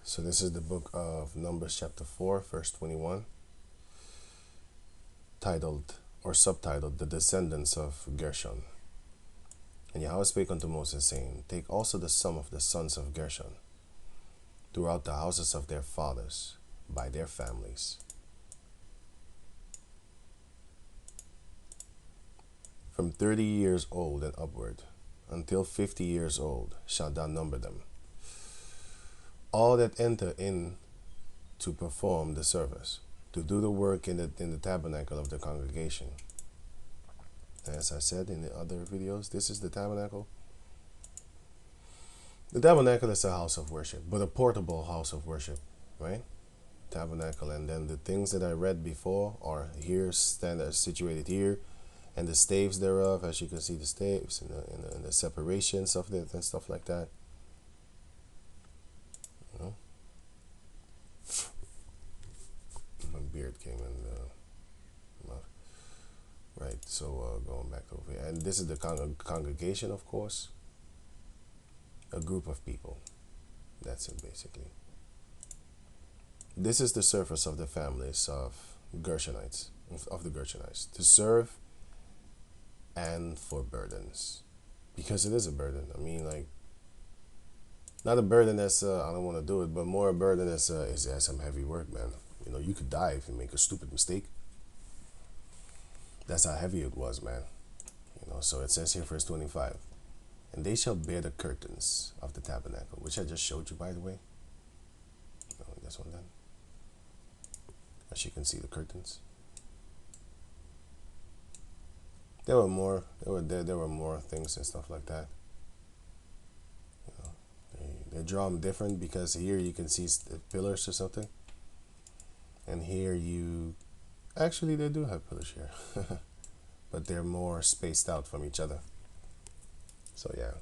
So this is the book of Numbers chapter 4, verse 21, titled or subtitled, The Descendants of Gershon. And Yahweh spake unto Moses, saying, Take also the sum of the sons of Gershon throughout the houses of their fathers, by their families. From 30 years old and upward, until 50 years old, shalt thou number them. All that enter in to perform the service, to do the work in the tabernacle of the congregation. As I said in the other videos, this is the tabernacle. The tabernacle is a house of worship, but a portable house of worship, right? Tabernacle, and then the things that I read before are here, situated here, and the staves thereof, as you can see, the staves and the separations of it and stuff like that. You know? My beard came in. Right, so going back over here, and this is the congregation, of course, a group of people. That's it, basically. This is the surface of the families of Gershonites, of the Gershonites, to serve and for burdens, because it is a burden. I mean, like, not a burden that's I don't want to do it, but more a burden that's is some heavy work, man. You know, you could die if you make a stupid mistake. That's how heavy it was, man. You know, so it says here, verse 25, and they shall bear the curtains of the tabernacle, which I just showed you, by the way. No, this one then. As you can see, the curtains. There were more. There were more things and stuff like that. You know, they draw them different because here you can see pillars or something, and here you actually they do have pillars here, but they're more spaced out from each other. So yeah,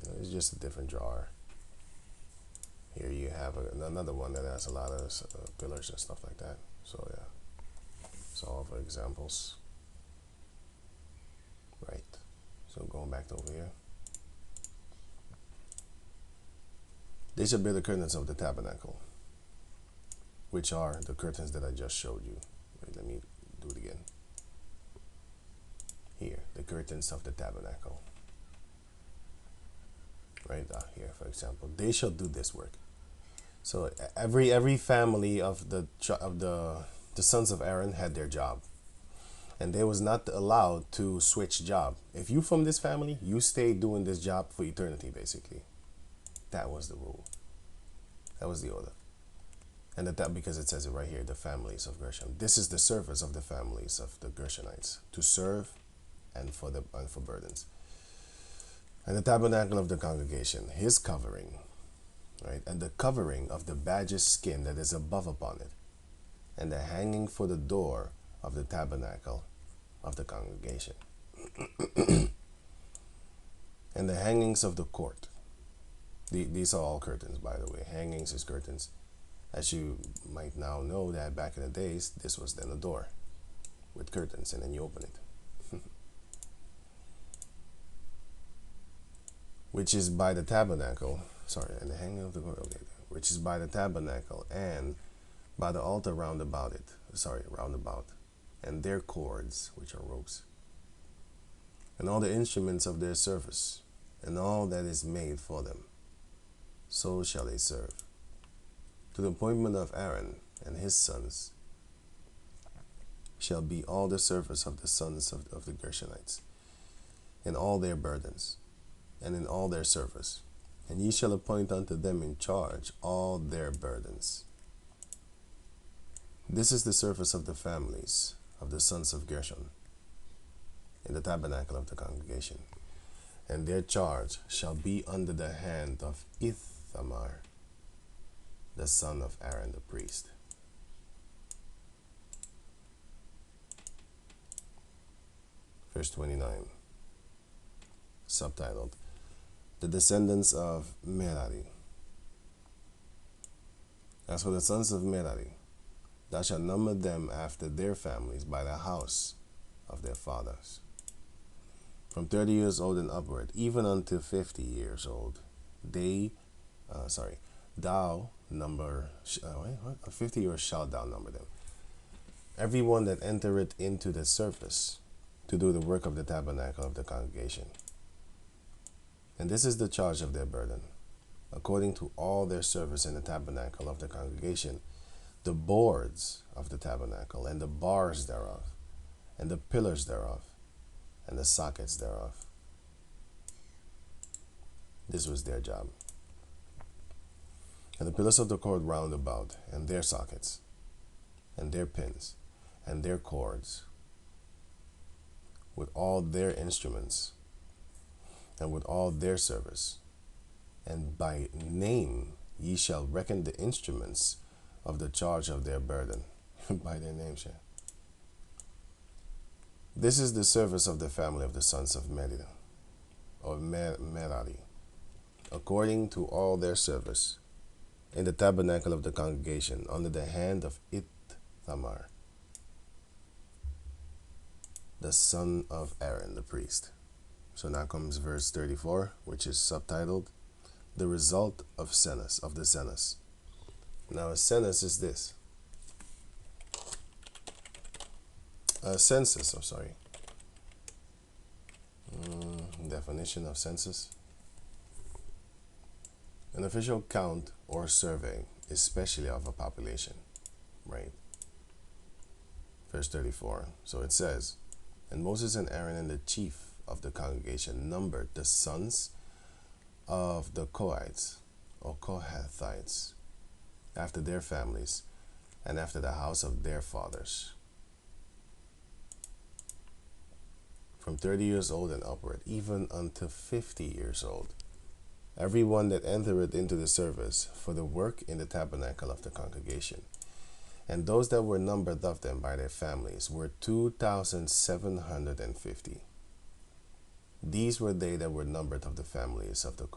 you know, it's just a different drawer. Here you have another one that has a lot of pillars and stuff like that. So yeah, it's all for examples. Right. So going back to over here. They shall bear the curtains of the tabernacle, which are the curtains that I just showed you. Wait, let me do it again. Here, the curtains of the tabernacle. Right here, for example, they shall do this work. So every family of the sons of Aaron had their job, and they was not allowed to switch job. If you from this family, you stay doing this job for eternity, basically. That was the rule. That was the order. And that because it says it right here, the families of Gershon. This is the service of the families of the Gershonites, to serve and for burdens. And the tabernacle of the congregation, his covering, right, and the covering of the badger's skin that is above upon it, and the hanging for the door of the tabernacle of the congregation, and the hangings of the court. These are all curtains, by the way. Hangings is curtains. As you might now know that back in the days, this was then a door with curtains, and then you open it. Which is by the tabernacle, sorry, and the hanging of the court, okay, which is by the tabernacle and by the altar round about it, and their cords, which are ropes, and all the instruments of their service, and all that is made for them, so shall they serve. To the appointment of Aaron and his sons shall be all the service of the sons of the Gershonites, in all their burdens, and in all their service. And ye shall appoint unto them in charge all their burdens. This is the service of the families of the sons of Gershon in the tabernacle of the congregation. And their charge shall be under the hand of Ithamar, the son of Aaron the priest. Verse 29, subtitled, The Descendants of Merari. As for the sons of Merari, thou shalt number them after their families by the house of their fathers. From 30 years old and upward, even unto 50 years old, thou number, 50 years shalt thou number them. Everyone that entereth into the service to do the work of the tabernacle of the congregation. And this is the charge of their burden. According to all their service in the tabernacle of the congregation, the boards of the tabernacle, and the bars thereof, and the pillars thereof, and the sockets thereof. This was their job. And the pillars of the court round about, and their sockets, and their pins, and their cords, with all their instruments, and with all their service. And by name ye shall reckon the instruments of the charge of their burden. By their names, yeah. This is the service of the family of the sons of Merari, or Merari, according to all their service, in the tabernacle of the congregation, under the hand of Ithamar, the son of Aaron, the priest. So now comes verse 34, which is subtitled, The Result of Census, of the Census. Now a census is this. A census, I'm sorry. Definition of census. An official count or survey, especially of a population, right? Verse 34. So it says, And Moses and Aaron and the chief of the congregation numbered the sons of the Kohites, or Kohathites, after their families, and after the house of their fathers, from 30 years old and upward, even unto 50 years old, every one that entereth into the service for the work in the tabernacle of the congregation. And those that were numbered of them by their families were 2,750. These were they that were numbered of the families of the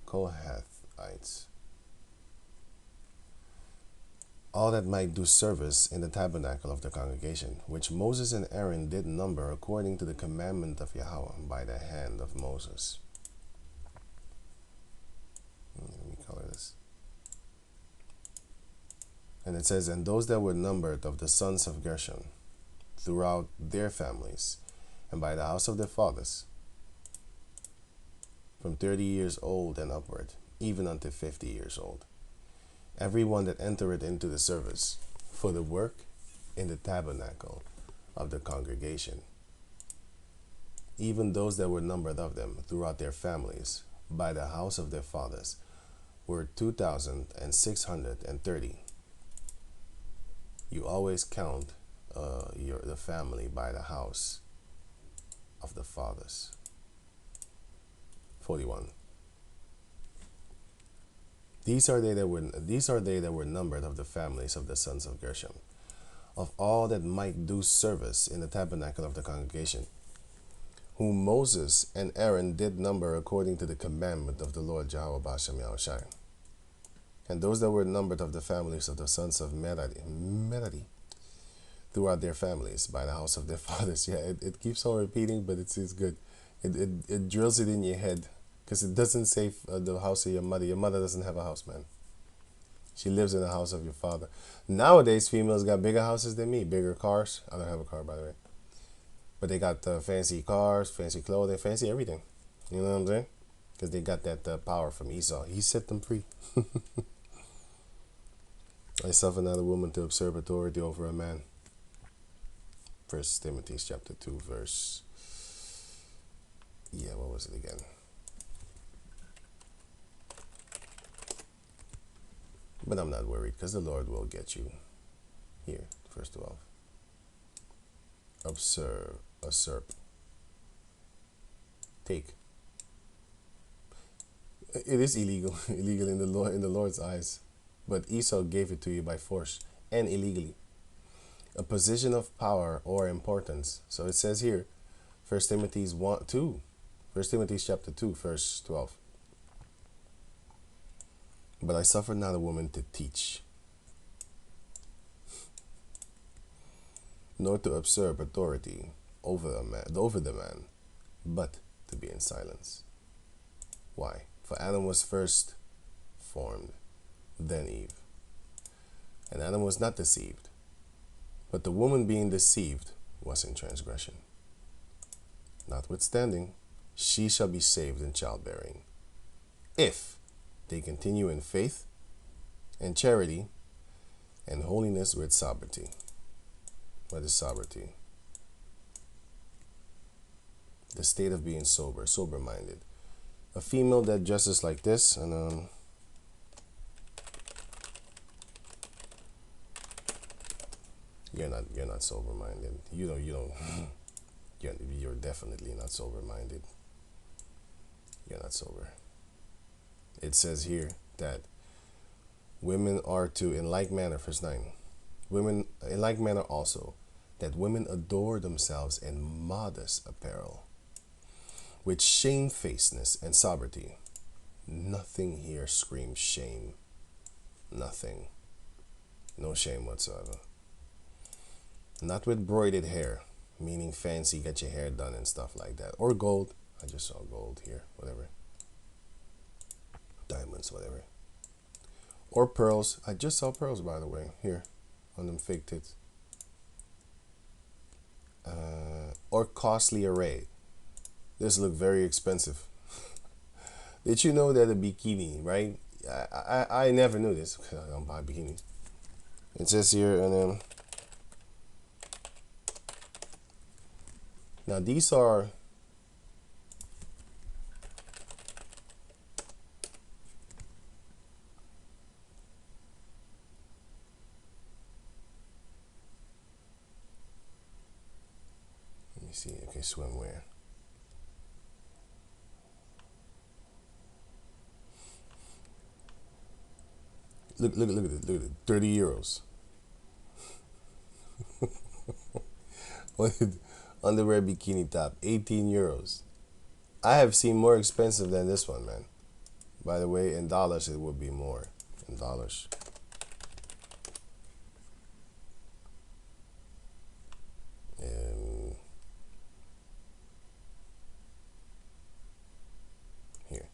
Kohathites. All that might do service in the tabernacle of the congregation, which Moses and Aaron did number according to the commandment of Yahweh by the hand of Moses. Let me color this. And it says, And those that were numbered of the sons of Gershon throughout their families, and by the house of their fathers, from 30 years old and upward, even unto 50 years old, every one that entereth into the service for the work in the tabernacle of the congregation, even those that were numbered of them throughout their families, by the house of their fathers, were 2,630. You always count the family by the house of the fathers. 41. These are they that were numbered of the families of the sons of Gershom, of all that might do service in the tabernacle of the congregation, whom Moses and Aaron did number according to the commandment of the Lord Jehovah Bashem Yahushai. And those that were numbered of the families of the sons of Merari, throughout their families, by the house of their fathers. Yeah, it keeps on repeating, but it's good. It drills it in your head, because it doesn't say the house of your mother. Your mother doesn't have a house, man. She lives in the house of your father. Nowadays, females got bigger houses than me, bigger cars. I don't have a car, by the way. But they got fancy cars, fancy clothing, fancy everything. You know what I'm saying? Because they got that power from Esau. He set them free. I suffer not a woman to usurp authority over a man. 1 Timothy chapter 2, verse... Yeah, what was it again? But I'm not worried, because the Lord will get you. Here, verse 12. Usurp. Take. It is illegal, illegal in the Lord's eyes. But Esau gave it to you by force and illegally. A position of power or importance. So it says here, 1 Timothy chapter 2, verse 12. But I suffer not a woman to teach, nor to usurp authority over the man, but to be in silence. Why? For Adam was first formed, than Eve. And Adam was not deceived, but the woman being deceived was in transgression. Notwithstanding, she shall be saved in childbearing, if they continue in faith and charity and holiness with sobriety. What is sobriety? The state of being sober-minded. A female that dresses like this, and you're not sober-minded. You don't. You're definitely not sober-minded. You're not sober. It says here that women are to, in like manner, verse 9, women, in like manner also, that women adore themselves in modest apparel, with shamefacedness and sobriety. Nothing here screams shame. Nothing. No shame whatsoever. Not with broided hair, meaning fancy, get your hair done and stuff like that. Or gold. I just saw gold here, whatever. Diamonds, whatever. Or pearls. I just saw pearls, by the way, here on them fake tits. Or costly array. This look very expensive. Did you know that a bikini, right? I never knew this because I don't buy bikinis. It says here, and now these are let me see. Okay, swimwear. Look at it. 30 euros. Underwear bikini top, 18 euros. I have seen more expensive than this one, man. By the way, in dollars, it would be more. In dollars. Here.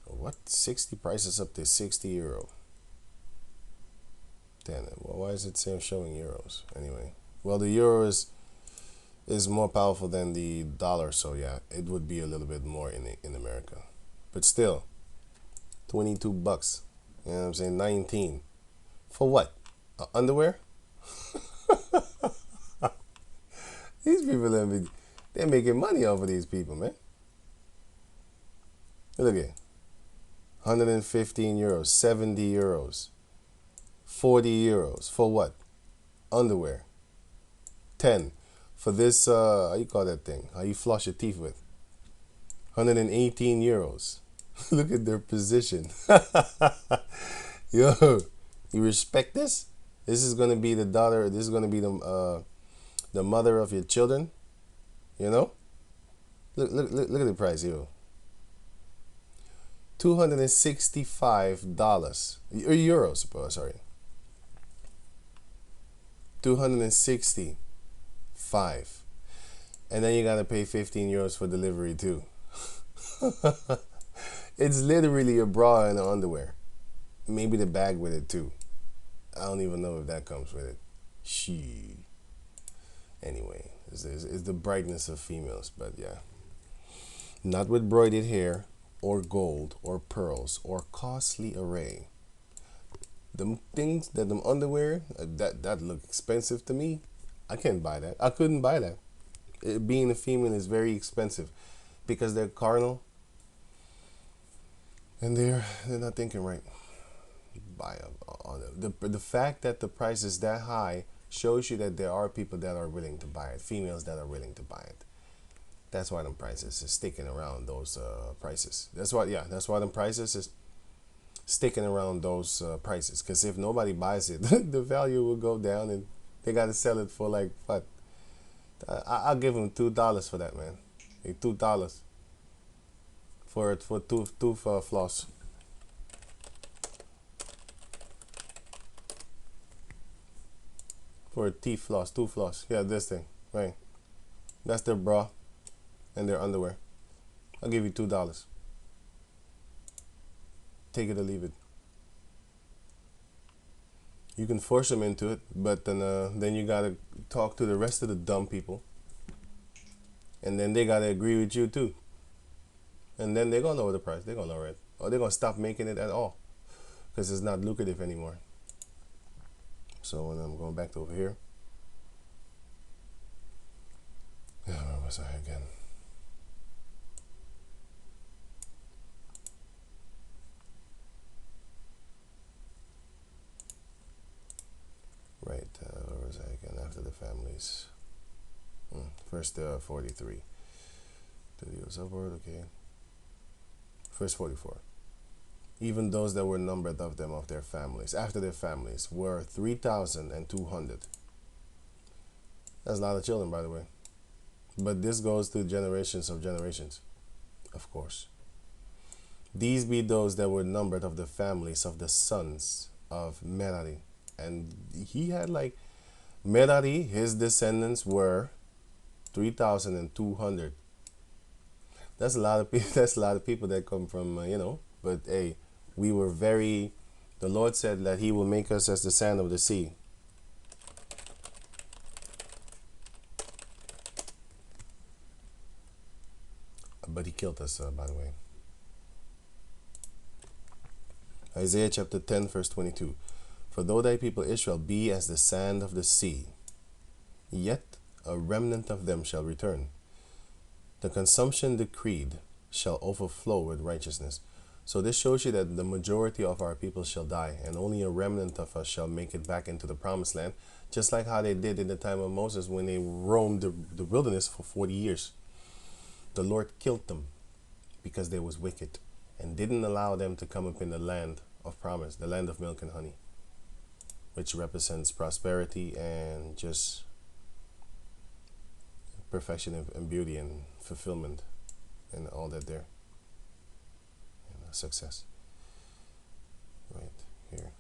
What? 60 prices up to 60 euro. Damn it. Well, why is it showing euros? Anyway. Well, the euro is more powerful than the dollar, so yeah, it would be a little bit more in America. But still, 22 bucks. You know what I'm saying? 19. For what? Underwear? These people, they're making money off of these people, man. Look at it. 115 euros, 70 euros, 40 euros. For what? Underwear. 10 for this, how you call that thing? How you floss your teeth with? 118 euros. Look at their position. Yo, you respect this? This is gonna be the daughter. This is gonna be the mother of your children. You know? Look at the price, yo. $265 or euros. Sorry. 265, and then you gotta pay 15 euros for delivery too. It's literally a bra and underwear, maybe the bag with it too. I don't even know if that comes with it. Anyway, it's the brightness of females, but yeah, not with broided hair or gold or pearls or costly array. Them things, them underwear, that look expensive to me. I can't buy that. I couldn't buy that. Being a female is very expensive because they're carnal and they're not thinking right. Buy the fact that the price is that high shows you that there are people that are willing to buy it, females that are willing to buy it. That's why them prices is sticking around those prices. That's why them prices is sticking around those prices, because if nobody buys it, the value will go down and they got to sell it for like what? I'll give them $2 for that, man. Like $2 for tooth floss. For a tooth floss. Yeah, this thing, right? That's their bra and their underwear. I'll give you $2. Take it or leave it. You can force them into it, but then you gotta talk to the rest of the dumb people, and then they gotta agree with you too. And then they're gonna lower the price. They're gonna lower it, or they're gonna stop making it at all because it's not lucrative anymore. So when I'm going back to over here, where was I again? Right, where was I again? After the families. First 43. 30 was upward, okay. Verse 44. Even those that were numbered of them of their families, after their families, were 3,200. That's a lot of children, by the way. But this goes to generations of generations, of course. These be those that were numbered of the families of the sons of Merari. And he had like, Merari, his descendants were 3,200. That's a lot of people. That's a lot of people that come from, But hey, we were very. The Lord said that He will make us as the sand of the sea. But He killed us, by the way. Isaiah chapter 10, verse 22. For though thy people Israel be as the sand of the sea, yet a remnant of them shall return. The consumption decreed shall overflow with righteousness. So this shows you that the majority of our people shall die, and only a remnant of us shall make it back into the promised land, just like how they did in the time of Moses when they roamed the wilderness for 40 years. The Lord killed them because they was wicked and didn't allow them to come up in the land of promise, the land of milk and honey, which represents prosperity and just perfection and beauty and fulfillment and all that there. And success. Right here.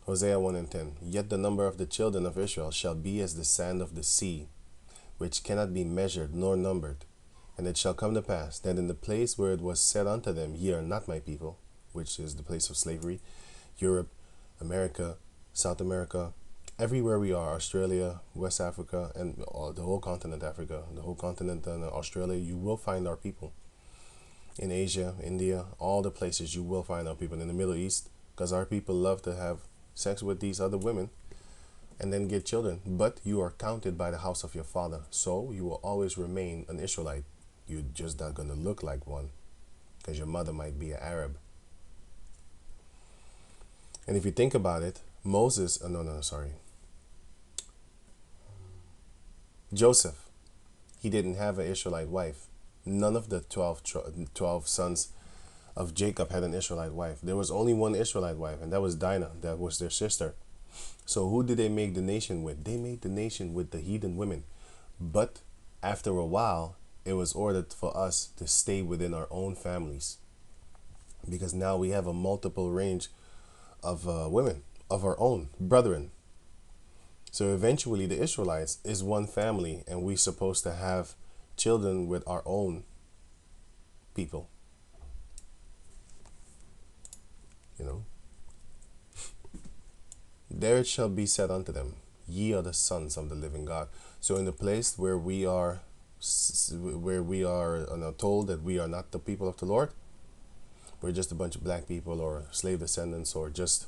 Hosea 1 and 10. Yet the number of the children of Israel shall be as the sand of the sea, which cannot be measured nor numbered. And it shall come to pass that in the place where it was said unto them, Ye are not my people, which is the place of slavery, Europe, America, South America, everywhere we are, Australia, West Africa, and the whole continent Africa, the whole continent Australia, you will find our people. In Asia, India, all the places you will find our people. In the Middle East, because our people love to have sex with these other women and then get children. But you are counted by the house of your father, so you will always remain an Israelite. You're just not going to look like one because your mother might be an Arab. And if you think about it, Moses, Joseph, he didn't have an Israelite wife. None of the 12 sons of Jacob had an Israelite wife. There was only one Israelite wife, and that was Dinah. That was their sister. So who did they make the nation with? They made the nation with the heathen women. But after a while, it was ordered for us to stay within our own families, because now we have a multiple range of women of our own brethren. So eventually the Israelites is one family, and we're supposed to have children with our own people. There it shall be said unto them, Ye are the sons of the living God. So in the place where we are told that we are not the people of the Lord, we're just a bunch of black people or slave descendants or just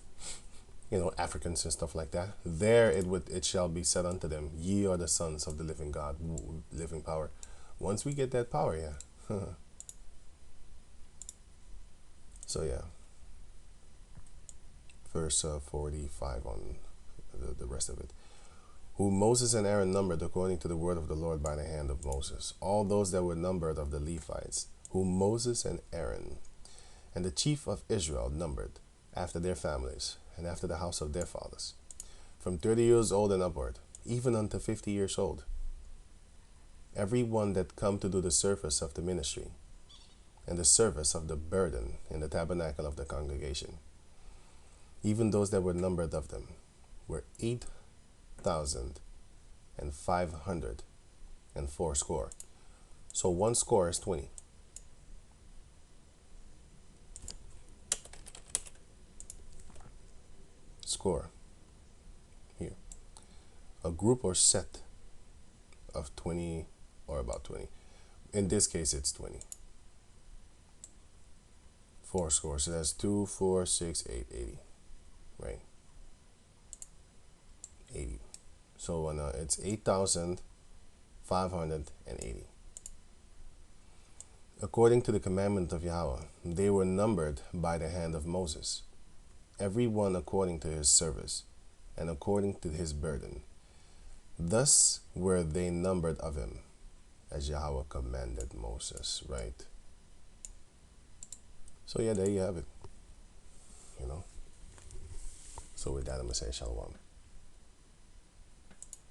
Africans and stuff like that. There it shall be said unto them, Ye are the sons of the living God, living power. Once we get that power, yeah. So yeah. Verse 45 on the rest of it. Who Moses and Aaron numbered according to the word of the Lord by the hand of Moses. All those that were numbered of the Levites, whom Moses and Aaron and the chief of Israel numbered after their families and after the house of their fathers, from 30 years old and upward, even unto 50 years old, every one that come to do the service of the ministry and the service of the burden in the tabernacle of the congregation. Even those that were numbered of them were 8,500 So 1 score is 20. score here. A group or set of 20 or about 20. In this case, it's 20. 4 scores. So that's 2, 4, 6, 8, 80. Right? 80. So it's 8,580. According to the commandment of Yahweh, they were numbered by the hand of Moses, every one according to his service, and according to his burden. Thus were they numbered of him, as Yahweh commanded Moses, right? So yeah, there you have it. So with that, I'm going to say shalom.